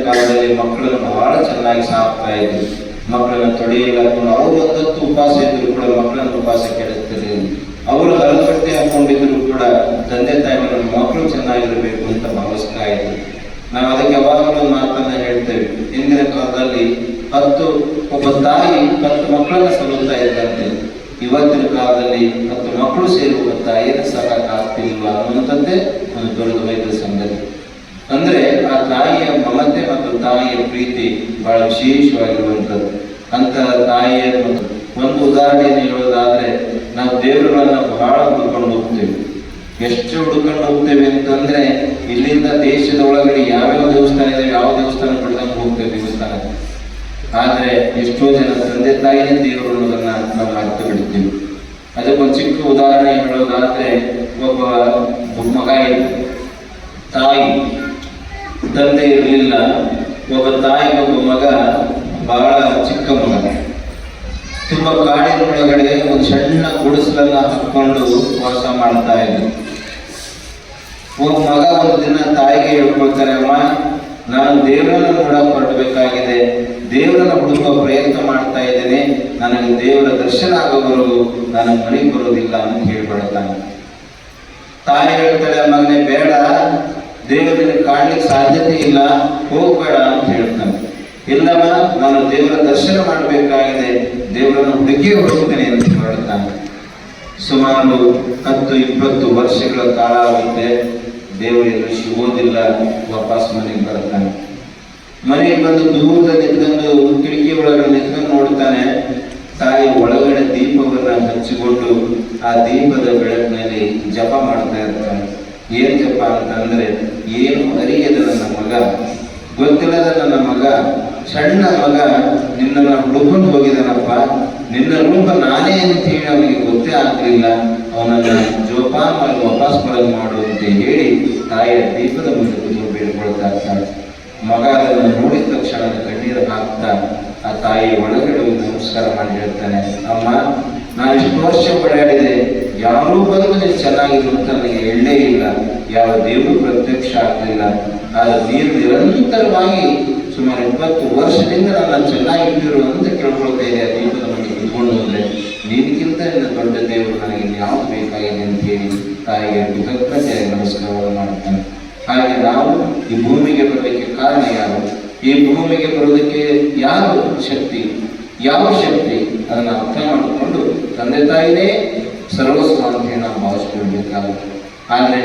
ಕಾಲದಲ್ಲಿ ಮಕ್ಕಳನ್ನು ಬಹಳ ಚೆನ್ನಾಗಿ ಸಾಕ್ತಾ ಇದ್ರು. ಮಕ್ಕಳನ್ನ ತೊಡೆಯಲ್ಲಿ ಹಾಕೊಂಡು ಅವರು ಒಂದೊತ್ತು ಉಪವಾಸ ಇದ್ರು ಕೂಡ ಮಕ್ಕಳನ್ನು ಉಪವಾಸ ಕೆಡುತ್ತಿರಲಿಲ್ಲ. ಅವರು ಹರಪಟ್ಟಿ ಹಾಕೊಂಡಿದ್ರು ಕೂಡ ತಂದೆ ತಾಯಿಗಳ ಮಕ್ಕಳು ಚೆನ್ನಾಗಿರಬೇಕು ಅಂತ ಭಾವಿಸ್ತಾ ಇದ್ರು. ನಾವು ಅದಕ್ಕೆ ಯಾವಾಗಲೂ ಮಾತನ್ನ ಹೇಳ್ತೇವೆ. ಹಿಂದಿನ ಕಾಲದಲ್ಲಿ ಒಬ್ಬ ತಾಯಿ 10 ಮಕ್ಕಳನ್ನ ಸಲುತ್ತಾ ಇದ್ದಂತೆ. ಇವತ್ತಿನ ಕಾಲದಲ್ಲಿ 10 ಮಕ್ಕಳು ಸೇರುವ ತಾಯಿಯನ್ನು ಸಾಕಾಗ್ತಿಲ್ವಾ ಅನ್ನುವಂಥದ್ದೇ ಒಂದು ದೊಡ್ಡ ಸಂಗತಿ. ಅಂದ್ರೆ ಆ ತಾಯಿಯ ಮಮತೆ ಮತ್ತು ತಾಯಿಯ ಪ್ರೀತಿ ಬಹಳ ವಿಶೇಷವಾಗಿರುವಂಥದ್ದು. ಅಂತ ತಾಯಿಯ ಒಂದು ಉದಾಹರಣೆಯನ್ನು ಹೇಳೋದಾದ್ರೆ, ನಾವು ದೇವರುಗಳನ್ನ ಬಹಳ ಹುಡ್ಕೊಂಡು ಹೋಗ್ತೇವೆ. ಎಷ್ಟು ಹುಡ್ಕೊಂಡು ಹೋಗ್ತೇವೆ ಅಂತಂದ್ರೆ, ಇಲ್ಲಿಂದ ದೇಶದ ಒಳಗಡೆ ಯಾವ್ಯಾವ ದೇವಸ್ಥಾನ ಇದೆ, ಯಾವ ದೇವಸ್ಥಾನ ಬಿಡ್ದಂಗೆ ಹೋಗ್ತೇವೆ ದೇವಸ್ಥಾನ. ಆದ್ರೆ ಎಷ್ಟೋ ಜನ ತಂದೆ ತಾಯಿನೇ ದೇವರು ಅನ್ನೋದನ್ನ ನಾವು ಮರೆತು ಬಿಡ್ತೀವಿ. ಅದಕ್ಕೊಂದು ಚಿಕ್ಕ ಉದಾಹರಣೆ ಹೇಳೋದಾದ್ರೆ, ಒಬ್ಬ ಮಗ ತಾಯಿ ತಂದೆ ಇರಲಿಲ್ಲ. ಒಬ್ಬ ತಾಯಿ ಒಬ್ಬ ಮಗ, ಬಹಳ ಚಿಕ್ಕ ಮಗ, ತುಂಬಾ ಕಾಡಿನ ಒಳಗಡೆ ಒಂದು ಸಣ್ಣ ಗುಡಿಸಲನ್ನ ಹಾಕೊಂಡು ವಾಸ ಮಾಡ್ತಾ ಇದ್ದ. ಒಬ್ಬ ಮಗ ಒಂದು ದಿನ ತಾಯಿಗೆ ಹೇಳ್ಕೊಳ್ತಾರೆ, ಅಮ್ಮ ನಾನು ದೇವರನ್ನ ನೋಡಕ್ ಹೊರಡಬೇಕಾಗಿದೆ, ದೇವರನ್ನ ಹುಡುಕುವ ಪ್ರಯತ್ನ ಮಾಡ್ತಾ ಇದ್ದೇನೆ, ನನಗೆ ದೇವರ ದರ್ಶನ ಆಗೋವರೆಗೂ ನಾನು ಮನೆಗೆ ಬರೋದಿಲ್ಲ ಅಂತ ಹೇಳ್ಬಿಡ್ತಾನೆ. ತಾಯಿ ಹೇಳ್ತಾಳೆ, ಮಗನೇ ಬೇಡ, ದೇವರನ್ನ ಕಾಣ್ಲಿಕ್ಕೆ ಸಾಧ್ಯತೆ ಇಲ್ಲ, ಹೋಗ್ಬೇಡ ಅಂತ ಹೇಳ್ತಾನೆ. ಇಲ್ಲಮ್ಮ ನಾನು ದೇವರ ದರ್ಶನ ಮಾಡಬೇಕಾಗಿದೆ, ದೇವರನ್ನು ಹುಡುಕಿ ಹುಡುಕ್ತೇನೆ ಅಂತ ಹೇಳ್ತಾನೆ. ಸುಮಾರು 10-20 ವರ್ಷಗಳ ಕಾಲ ಆಗುತ್ತೆ. ದೇವರೆಲ್ಲೂ ಸಿಗೋದಿಲ್ಲ. ವಾಪಸ್ ಮನೆಗೆ ಬರ್ತಾನೆ. ಮನೆಗೆ ಬಂದು ದೂರದಲ್ಲಿ ನಿಂತ್ಕೊಂಡು ಕಿಟಕಿ ಒಳಗಡೆ ನಿಂತ್ಕೊಂಡು ನೋಡ್ತಾನೆ. ತಾಯಿ ಒಳಗಡೆ ದೀಪವನ್ನ ಹಚ್ಚಿಕೊಂಡು ಆ ದೀಪದ ಬೆಳಕಿನಲ್ಲಿ ಜಪ ಮಾಡ್ತಾ ಇರ್ತಾನೆ. ಏನ್ ಜಪ ಅಂತಂದ್ರೆ, ಏನು ಅರಿಯದ ನನ್ನ ಮಗ, ಗೊತ್ತಿಲ್ಲದ ನನ್ನ ಮಗ, ಸಣ್ಣ ಮಗ ನಿನ್ನನ್ನು ಹುಡುಕೊಂಡು ಹೋಗಿದ್ದಾನಪ್ಪ, ನಿನ್ನ ರೂಪ ನಾನೇ ಅಂತ ಹೇಳಿ ಅವನಿಗೆ ಗೊತ್ತೇ ಆಗಲಿಲ್ಲ, ಅವನನ್ನ ಜೋಪಾನ ಮಾಡಿ ವಾಪಸ್ ಬರಲು ಮಾಡು ಅಂತ ಹೇಳಿ ತಾಯಿಯ ದೀಪದ ಮುಂದೆ ಕೂತು ಬೇಡ್ಕೊಳ್ತಾ ಇರ್ತಾನೆ. ಮಗ ಅದನ್ನು ನೋಡಿದ ತಕ್ಷಣ ಕಣ್ಣೀರು ಹಾಕ್ತಾ ಆ ತಾಯಿ ಒಳಗಡೆ ನಮಸ್ಕಾರ ಮಾಡಿ ಹೇಳ್ತಾನೆ, ಅಮ್ಮ ನಾನು ಇಷ್ಟು ವರ್ಷ ಓಡಾಡಿದೆ, ಯಾರೂ ಬಂದು ನೀನು ಚೆನ್ನಾಗಿರು ಅಂತ ನನಗೆ ಹೇಳಲೇ ಇಲ್ಲ, ಯಾವ ದೇವರು ಪ್ರತ್ಯಕ್ಷ ಆಗಲಿಲ್ಲ. ಆದರೆ ನೀರು ನಿರಂತರವಾಗಿ ಸುಮಾರು 20 ವರ್ಷದಿಂದ ನಾನು ಚೆನ್ನಾಗಿಟ್ಟಿರು ಅಂತ ಕೇಳ್ಕೊಳ್ತಾ ಇದೆ. ದೀಪದ ಮನೆಗೆ ಇಟ್ಕೊಂಡು ಹೋದ್ರೆ ನೀರಿಗಿಂತ ದೊಡ್ಡ ದೇವರು ನನಗೆ ಯಾವ್ದು ಬೇಕಾಗಿದೆ ಅಂತ ಹೇಳಿ ತಾಯಿಗೆ ಕೃತಜ್ಞತೆಯಾಗಿ ನಮಸ್ಕಾರವನ್ನು ಮಾಡ್ತಾನೆ. ಹಾಗೆ ನಾವು ಈ ಭೂಮಿಗೆ ಬರಲಿಕ್ಕೆ ಕಾರಣ ಯಾರು, ಈ ಭೂಮಿಗೆ ಬರೋದಕ್ಕೆ ಯಾರು ಶಕ್ತಿ, ಯಾವ ಶಕ್ತಿ, ಅದನ್ನು ಅರ್ಥ ಮಾಡಿಕೊಂಡು ತಂದೆ ತಾಯಿನೇ ಸರ್ವಸ್ವ ಅಂತ ನಾವು ಭಾವಿಸ್ಕೊಳ್ಬೇಕಾಗುತ್ತೆ. ಆದರೆ